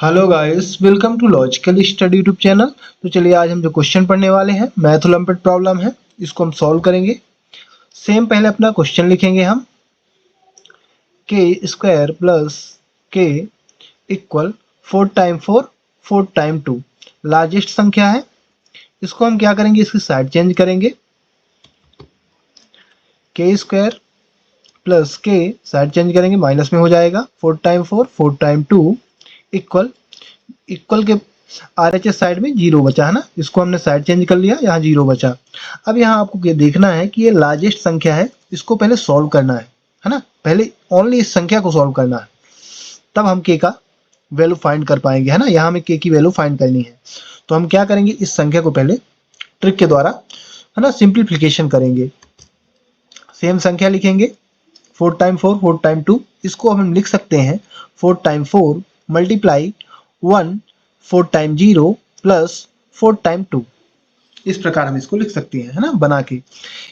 Hello guys, welcome to logical study YouTube channel. तो चलिए आज हम जो क्वेश्चन पढ़ने वाले हैं मैथ ओलंपियाड प्रॉब्लम है, इसको हम सॉल्व करेंगे। सेम पहले अपना क्वेश्चन लिखेंगे हम के स्क्वायर प्लस के इक्वल 4 टाइम 4 4 टाइम 2 लार्जेस्ट संख्या है। इसको हम क्या करेंगे, इसकी साइड चेंज करेंगे। के स्क्वायर प्लस के साइड चेंज करेंगे, माइनस में हो जाएगा 4 टाइम 4 4 टाइम 2 इक्वल इक्वल के RHS साइड में जीरो बचा है ना, इसको हमने साइड चेंज कर लिया, यहाँ जीरो बचा। अब यहाँ आपको ये देखना है कि ये लार्जेस्ट संख्या है, इसको पहले सॉल्व करना है ना। पहले ओनली इस संख्या को सॉल्व करना है, तब हम के का वैल्यू फाइंड कर पाएंगे, है ना। यहाँ हमें के की वैल्यू फाइंड करनी है, तो हम क्या करेंगे, इस संख्या को पहले ट्रिक के द्वारा, है ना, सिंप्लीफिकेशन करेंगे। सेम संख्या लिखेंगे 4 टाइम 4 4 टाइम 2, इसको हम लिख सकते हैं 4 time 4 multiply 1 4 time 0 plus 4 time 2। इस प्रकार हम इसको लिख सकते हैं, है ना, बना के।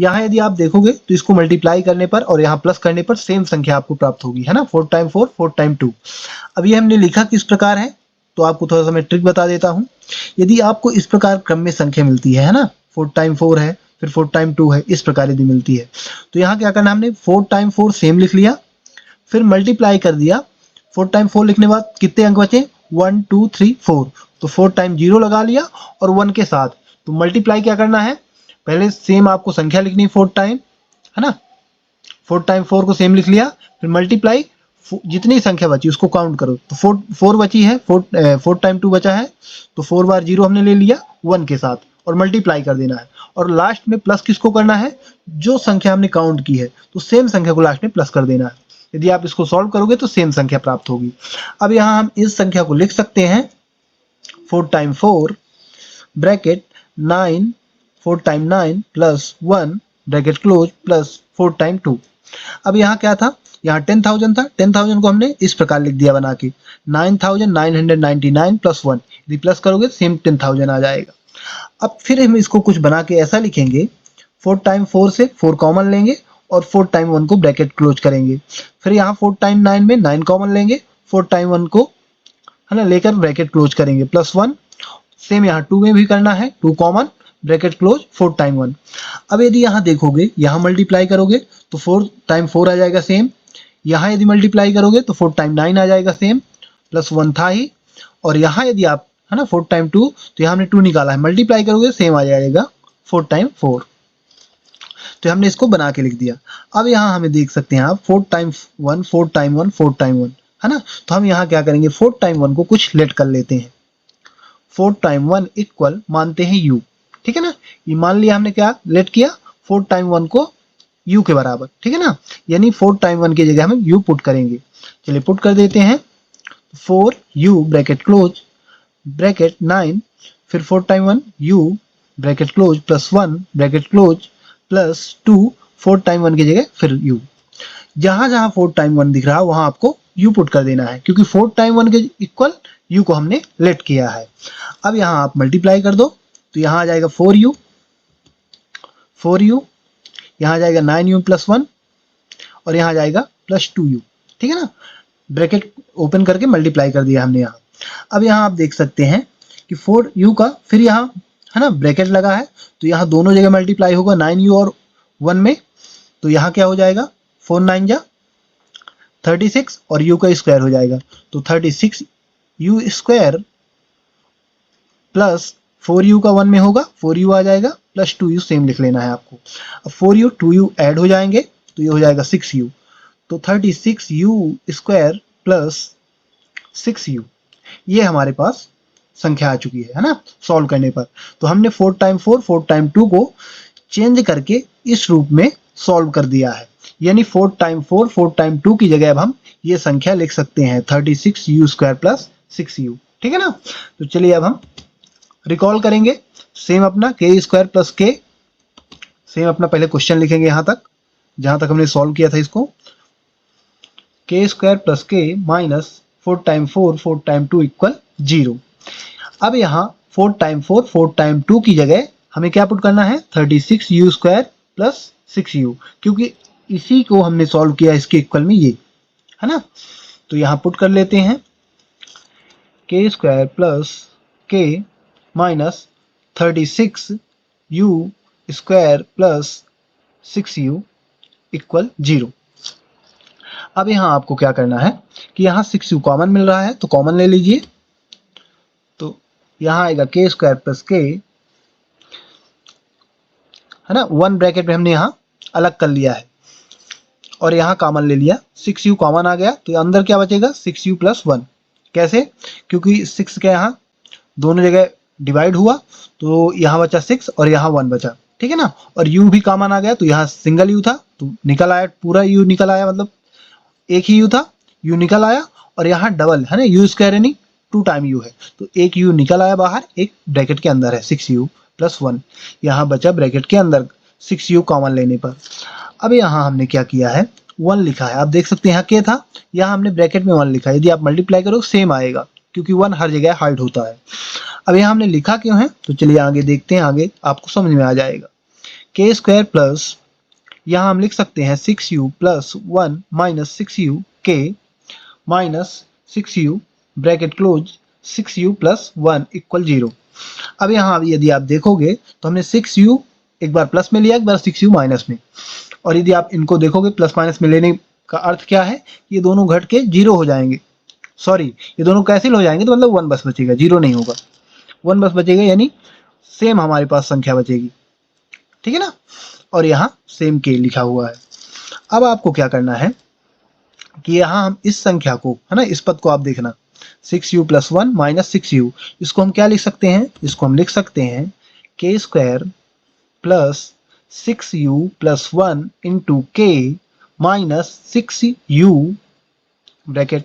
यहाँ यदि आप देखोगे तो इसको मल्टीप्लाई करने पर और यहाँ प्लस करने पर सेम संख्या आपको प्राप्त होगी, है ना, 4 टाइम 4 4 टाइम 2। अब ये हमने लिखा किस प्रकार है, तो आपको थोड़ा सा मैं ट्रिक बता देता हूँ। यदि आपको इस प्रकार क्रम में संख्या मिलती है ना, 4 टाइम 4 है, फिर 4 टाइम 2 है, इस प्रकार यदि मिलती है, तो यहाँ क्या करना, हमने 4 टाइम 4 सेम लिख लिया, फिर मल्टीप्लाई कर दिया। 4 टाइम 4 लिखने के बाद कितने अंक बचे, 1 2 3 4, तो 4 टाइम 0 लगा लिया और 1 के साथ। तो मल्टीप्लाई क्या करना है, पहले सेम आपको संख्या लिखनी 4 टाइम, है ना, 4 टाइम 4 को सेम लिख लिया, फिर मल्टीप्लाई जितनी संख्या बची उसको काउंट करो, तो 4 बची है, 4 टाइम 2 बचा है, तो 4 बार 0 हमने ले लिया 1 के साथ और मल्टीप्लाई कर देना है। और लास्ट में प्लस किसको करना है, जो संख्या हमने काउंट की है, तो सेम संख्या को लास्ट में प्लस कर देना है। यदि आप इसको सॉल्व करोगे तो सेम संख्या प्राप्त होगी। अब यहाँ हम इस संख्या को लिख सकते हैं 4 time 4 bracket 9 4 time 9 plus 1 bracket close plus 4 time 2। अब यहाँ क्या था, यहाँ 10,000 था, 10,000 को हमने इस प्रकार लिख दिया बना के 9,999 प्लस 1, यदि प्लस करोगे तो सेम 10,000 आ जाएगा। अब फिर हम इसको कुछ बना के ऐसा लिखेंगे, 4 टाइम 4 से 4 कॉमन लेंगे और 4 टाइम 1 को ब्रैकेट क्लोज करेंगे। फिर यहाँ 4 टाइम 9 में 9 कॉमन लेंगे, 4 टाइम 1 को, है ना, लेकर ब्रैकेट क्लोज करेंगे प्लस 1। सेम यहाँ 2 में भी करना है, 2 कॉमन ब्रैकेट क्लोज 4 टाइम 1। अब यदि यहाँ देखोगे, यहाँ मल्टीप्लाई करोगे तो 4 टाइम 4 आ जाएगा सेम, यहाँ यदि मल्टीप्लाई करोगे तो 4 टाइम 9 आ जाएगा सेम, प्लस 1 था ही। और यहाँ यदि आप, है ना, 4 टाइम 2, तो यहाँ हमने 2 निकाला है, मल्टीप्लाई करोगे सेम आ जाएगा 4 टाइम 4। तो हमने इसको बना के लिख दिया। अब यहाँ हमें देख सकते हैं आप 4 टाइम 1 4 टाइम 1 4 टाइम 1, है ना। तो हम यहाँ क्या करेंगे, 4 टाइम 1 को कुछ लेट कर लेते हैं। 4 टाइम 1 इक्वल मानते हैं u, ठीक है ना। ये मान लिया हमने, क्या लेट किया, 4 टाइम 1 को u के बराबर, ठीक है ना। यानी 4 टाइम 1 की जगह हम u पुट करेंगे। चलिए पुट कर देते हैं, 4u ब्रैकेट क्लोज ब्रैकेट 9, फिर 4 time 1 u bracket close plus 1 bracket close plus 2, 4 time 1 की जगह फिर u। जहां जहां 4 टाइम 1 दिख रहा है वहां आपको u पुट कर देना है, क्योंकि 4 टाइम 1 के इक्वल u को हमने लेट किया है। अब यहाँ आप मल्टीप्लाई कर दो, तो यहाँ आ जाएगा 4u, यहाँ आ जाएगा 9u प्लस 1 और यहाँ आ जाएगा प्लस 2u, ठीक है ना। ब्रैकेट ओपन करके मल्टीप्लाई कर दिया हमने यहाँ। अब यहाँ आप देख सकते हैं कि 4u का फिर यहाँ, है ना, ब्रैकेट लगा है, तो यहाँ दोनों जगह मल्टीप्लाई होगा 9u और 1 में, तो यहाँ क्या हो जाएगा, 4 9 जा 36 और u का स्क्वायर हो जाएगा, तो 36u स्क्वायर प्लस 4u का 1 में होगा 4u आ जाएगा प्लस 2u सेम लिख लेना है आपको। अब 4u 2u ऐड हो जाएंगे तो ये हो जाएगा 6u, तो 36u स्क्वायर प्लस 6u, ये हमारे पास संख्या आ चुकी है ना, सॉल्व करने पर। तो हमने 4 टाइम 4 4 टाइम 2 को चेंज करके इस रूप में सॉल्व कर दिया है। यानी 4 टाइम 4 4 टाइम 2 की जगह अब हम ये संख्या लिख सकते हैं 36u स्क्वायर प्लस 6u, ठीक है ना। तो चलिए अब हम रिकॉल करेंगे सेम अपना के स्क्वायर प्लस के, सेम अपना पहले क्वेश्चन लिखेंगे यहाँ तक जहां तक हमने सॉल्व किया था इसको, के स्क्वायर प्लस के माइनस 4 टाइम 4 4 टाइम 2 इक्वल 0। अब यहाँ 4 टाइम 4 4 टाइम 2 की जगह हमें क्या पुट करना है, 36u स्क्वायर प्लस 6u, क्योंकि इसी को हमने सॉल्व किया इसके इक्वल में ये, है ना। तो यहाँ पुट कर लेते हैं के स्क्वायर प्लस के minus 36 you square plus 6u equal 0। अब यहाँ आपको क्या करना है कि यहाँ 6u कॉमन मिल रहा है तो कॉमन ले लीजिए, तो यहाँ आएगा के स्क्वायर प्लस के, है ना, 1 ब्रैकेट में हमने यहाँ अलग कर लिया है और यहाँ कॉमन ले लिया, 6u कॉमन आ गया तो अंदर क्या बचेगा 6u प्लस 1। कैसे? क्योंकि 6 का यहाँ दोनों जगह डिवाइड हुआ तो यहाँ बचा 6 और यहाँ 1 बचा, ठीक है ना, और u भी कॉमन आ गया तो यहाँ सिंगल u था तो निकल आया, पूरा u निकल आया, मतलब एक ही u था, u निकल आया, और यहाँ डबल है ना, u स्क्वायर यानी 2 टाइम u है तो एक u निकल आया बाहर, एक ब्रैकेट के अंदर है 6u प्लस 1, यहाँ बचा ब्रैकेट के अंदर 6u कॉमन लेने पर। अब यहाँ हमने क्या किया है 1 लिखा है, आप देख सकते हैं यहाँ k था, यहाँ हमने ब्रैकेट में 1 लिखा है, यदि आप मल्टीप्लाई करो सेम आएगा क्योंकि 1 हर जगह हाइड होता है। अब यहाँ हमने लिखा क्यों है तो चलिए आगे देखते हैं, आगे आपको समझ में आ जाएगा। के स्क्वायर प्लस यहाँ हम लिख सकते हैं 6u प्लस 1 माइनस 6u के minus 6u bracket close 6u plus 1 equal 0। अब यहाँ यदि आप देखोगे तो हमने 6u एक बार प्लस में लिया, एक बार 6u माइनस में, और यदि आप इनको देखोगे प्लस माइनस में लेने का अर्थ क्या है, ये दोनों घट के 0 हो जाएंगे, सॉरी ये दोनों कैंसिल हो जाएंगे तो मतलब 1 बस बचेगा, 0 नहीं होगा, 1 बस बचेगा, यानी सेम हमारे पास संख्या बचेगी, ठीक है ना, और यहाँ सेम के लिखा हुआ है। अब आपको क्या करना है कि यहाँ हम इस संख्या को, है ना, इस पद को आप देखना 6u प्लस 1 माइनस 6u, इसको हम क्या लिख सकते हैं, इसको हम लिख सकते हैं के square plus 6u plus 1 into के माइनस 6u ब्रैकेट,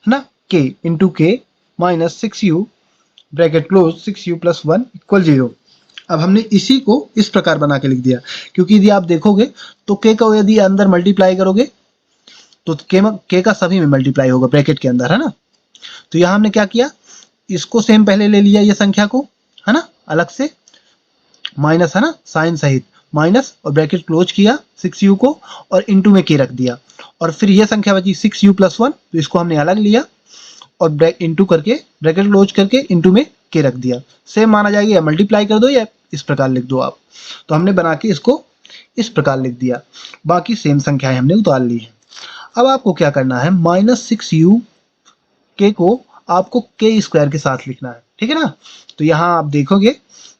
है ना, के इंटू के minus 6u bracket close 6u plus 1 equal 0। अब हमने इसी को इस प्रकार बना के लिख दिया, क्योंकि यदि आप देखोगे तो के को यदि अंदर मल्टीप्लाई करोगे तो के का सभी में मल्टीप्लाई होगा ब्रैकेट के अंदर, है ना, तो यहाँ हमने क्या किया, इसको सेम पहले ले लिया ये संख्या को, है ना, अलग से माइनस, है ना, साइन सहित माइनस, और ब्रैकेट क्लोज किया 6u को और इंटू में के रख दिया, और फिर ये संख्या बची 6u प्लस 1 तो इसको हमने अलग लिया और इंटू करके ब्रैकेट क्लोज करके इंटू में के रख दिया, सेम माना जाएगा, या मल्टीप्लाई कर दो या इस प्रकार लिख दो आप, तो हमने बना के इसको इस प्रकार लिख दिया, बाकी सेम संख्याएं हमने उतार ली है। अब आपको क्या करना है माइनस 6u के को आपको के स्क्वायर के साथ लिखना है, ठीक है ना, तो यहाँ आप देखोगे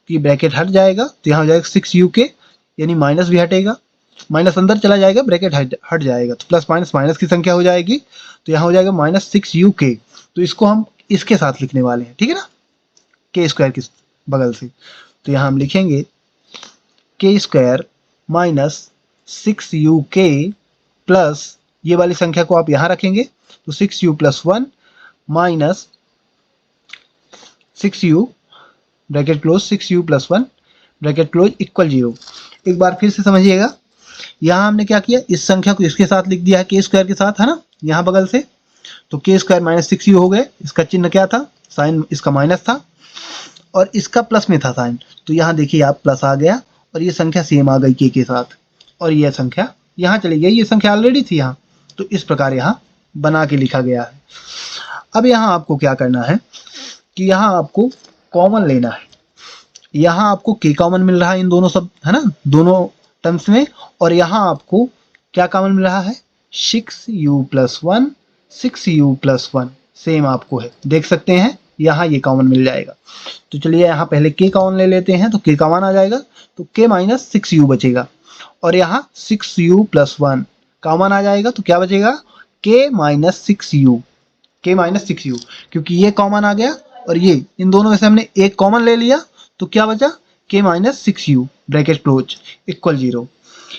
कि ब्रैकेट हट जाएगा तो यहाँ हो जाएगा 6u के, यानी माइनस भी हटेगा, माइनस अंदर चला जाएगा, ब्रैकेट हट जाएगा तो प्लस माइनस माइनस की संख्या हो जाएगी, तो यहाँ हो जाएगा माइनस 6u के, तो इसको हम इसके साथ लिखने वाले हैं, ठीक है ना, के स्क्वायर की बगल से, तो यहाँ हम लिखेंगे के स्क्वायर माइनस 6u के प्लस ये वाली संख्या को आप यहाँ रखेंगे तो 6u plus 1 minus 6u bracket close 6u plus 1 bracket close equal 0। एक बार फिर से समझिएगा, यहाँ हमने क्या किया, इस संख्या को इसके साथ लिख दिया है के स्क्वायर के साथ, है ना, यहाँ बगल से, तो के स्क्वायर माइनस 6u हो गए, इसका चिन्ह क्या था, साइन इसका माइनस था और इसका प्लस में था साइन, तो यहाँ देखिए आप प्लस आ गया और ये संख्या सेम आ गई के साथ, और ये संख्या यहाँ चली गई, ये संख्या ऑलरेडी थी यहाँ, तो इस प्रकार यहाँ बना के लिखा गया है। अब यहाँ आपको क्या करना है कि यहाँ आपको कॉमन लेना है, यहाँ आपको के कॉमन मिल रहा है इन दोनों सब, है ना, दोनों टर्म्स में, और यहाँ आपको क्या कॉमन मिल रहा है 6u plus 1 6u plus 1 same आपको है, देख सकते हैं यहाँ ये कॉमन मिल जाएगा, तो चलिए यहाँ पहले के कॉमन ले लेते हैं, तो के कॉमन आ जाएगा तो के माइनस 6u बचेगा, और यहाँ 6u प्लस 1 कॉमन आ जाएगा तो क्या बचेगा के माइनस 6u, के माइनस 6u, क्योंकि ये कॉमन आ गया और ये, इन दोनों में से हमने एक कॉमन ले लिया तो क्या बचा के minus 6u bracket close equal 0।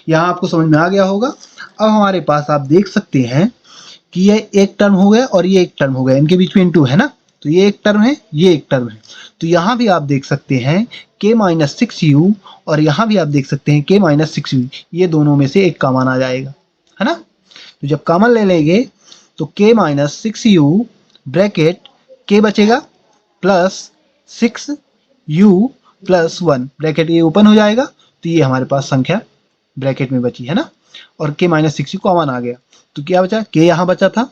यहाँ आपको समझ में आ गया होगा। अब हमारे पास आप देख सकते हैं कि ये एक टर्म हो गया और ये एक टर्म हो गया, इनके बीच में इंटू है ना, तो ये एक टर्म है, ये एक टर्म है, तो यहाँ भी आप देख सकते हैं के माइनस 6u और यहाँ भी आप देख सकते हैं के माइनस 6u, ये दोनों में से एक कॉमन आ जाएगा, है ना, तो जब कॉमन ले लेंगे तो के माइनस 6u ब्रैकेट के बचेगा प्लस 6u प्लस 1 ब्रैकेट ये ओपन हो जाएगा, तो ये हमारे पास संख्या ब्रैकेट में बची है ना, और के माइनस 6u कॉमन आ गया, तो क्या बचा के यहाँ बचा था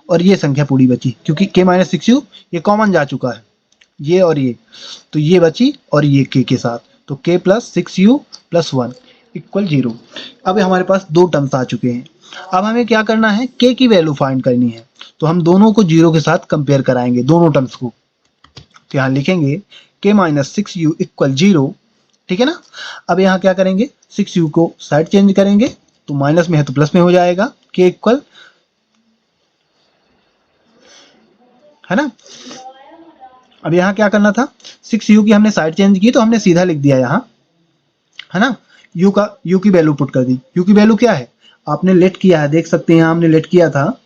और ये संख्या पूरी बची, क्योंकि k माइनस 6u ये कॉमन जा चुका है, ये और ये, तो ये बची और ये k के साथ, तो k plus 6u plus 1 equal 0। अब हमारे पास दो टर्म्स आ चुके हैं। अब हमें क्या करना है, k की वैल्यू फाइंड करनी है, तो हम दोनों को 0 के साथ कंपेयर कराएंगे, दोनों टर्म्स को। तो यहाँ लिखेंगे k माइनस 6u इक्वल 0, ठीक है ना। अब यहाँ क्या करेंगे, 6u को साइड चेंज करेंगे, तो माइनस में है तो प्लस में हो जाएगा, k इक्वल, है ना। अब यहाँ क्या करना था, 6u की हमने साइड चेंज की तो हमने सीधा लिख दिया यहाँ, है ना। u की वैल्यू पुट कर दी। u की वैल्यू क्या है, आपने लेट किया है, देख सकते हैं, हमने लेट किया था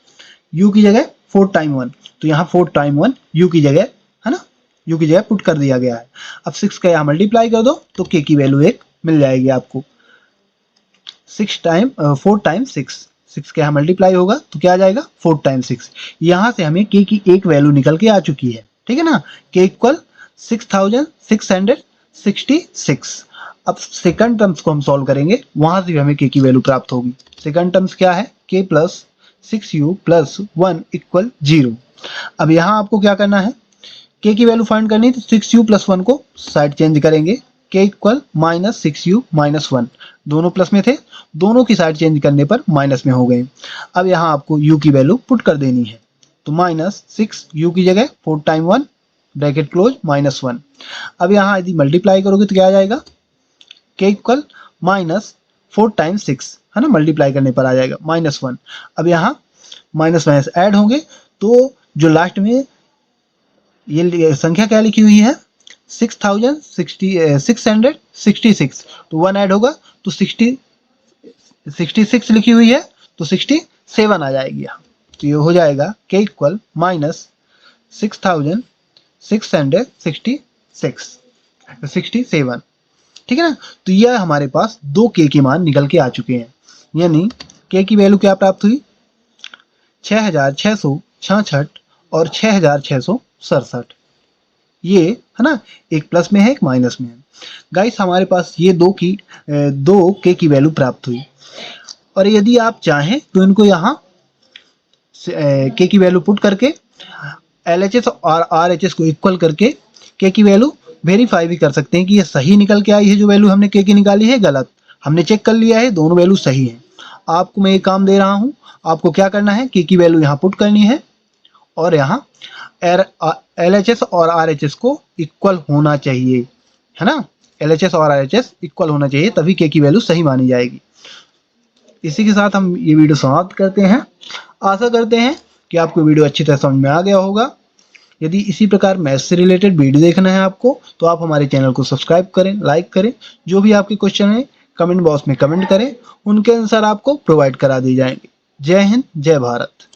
u की जगह 4 टाइम 1, तो यहाँ 4 टाइम 1 u की जगह, है ना, u की जगह पुट कर दिया गया है। अब 6 का यहाँ मल्टीप्लाई कर दो तो k की वैल्यू 1 मिल जाएगी आपको। 4 टाइम 6 के यहाँ मल्टीप्लाई होगा तो क्या आ जाएगा, 4 टाइम 6। यहाँ से हमें k की एक वैल्यू निकल के आ चुकी है, ठीक है ना, k इक्वल 6666। अब सेकंड टर्म्स को हम सॉल्व करेंगे, वहां से भी हमें k की वैल्यू प्राप्त होगी। सेकंड टर्म्स क्या है, k plus 6u plus 1 equal 0। अब यहाँ आपको क्या करना है, k की वैल्यू फाइंड करनी है, तो 6u प्लस 1 को साइड चेंज करेंगे, k equal minus 6u minus 1, दोनों प्लस में थे, दोनों की साइड चेंज करने पर माइनस में हो गए। अब यहाँ आपको u की वैल्यू पुट कर देनी है, तो माइनस 6u की जगह 4 टाइम 1 ब्रैकेट क्लोज माइनस 1। अब यहाँ यदि मल्टीप्लाई करोगे तो क्या आ जाएगा, k इक्वल माइनस 4 टाइम 6, है ना, मल्टीप्लाई करने पर आ जाएगा माइनस 1। अब यहाँ माइनस माइनस ऐड होंगे, तो जो लास्ट में ये संख्या क्या लिखी हुई है, 666, तो 1 ऐड होगा तो 66 लिखी हुई है, तो 67 आ जाएगी यहाँ। तो ये हो जाएगा k इक्वल माइनस 6667, ठीक है ना। तो यह हमारे पास दो k के मान निकल के आ चुके हैं, यानी k की वैल्यू क्या प्राप्त हुई, 6666 और 6667। ये है ना, एक प्लस में है एक माइनस में है। गाइस हमारे पास ये दो k की वैल्यू प्राप्त हुई, और यदि आप चाहें तो इनको यहाँ k की वैल्यू पुट करके LHS और RHS को इक्वल करके k की वैल्यू वेरीफाई भी कर सकते हैं कि ये सही निकल के आई है, जो वैल्यू हमने k की निकाली है गलत, हमने चेक कर लिया है, दोनों वैल्यू सही है। आपको मैं ये काम दे रहा हूँ, आपको क्या करना है, k की वैल्यू यहाँ पुट करनी है, और यहाँ LHS और RHS को इक्वल होना चाहिए, है ना, LHS और RHS इक्वल होना चाहिए, तभी k की वैल्यू सही मानी जाएगी। इसी के साथ हम ये वीडियो समाप्त करते हैं। आशा करते हैं कि आपको वीडियो अच्छी तरह समझ में आ गया होगा। यदि इसी प्रकार मैथ्स से रिलेटेड वीडियो देखना है आपको, तो आप हमारे चैनल को सब्सक्राइब करें, लाइक करें, जो भी आपके क्वेश्चन है कमेंट बॉक्स में कमेंट करें, उनके आंसर आपको प्रोवाइड करा दिए जाएंगे। जय हिंद, जय भारत।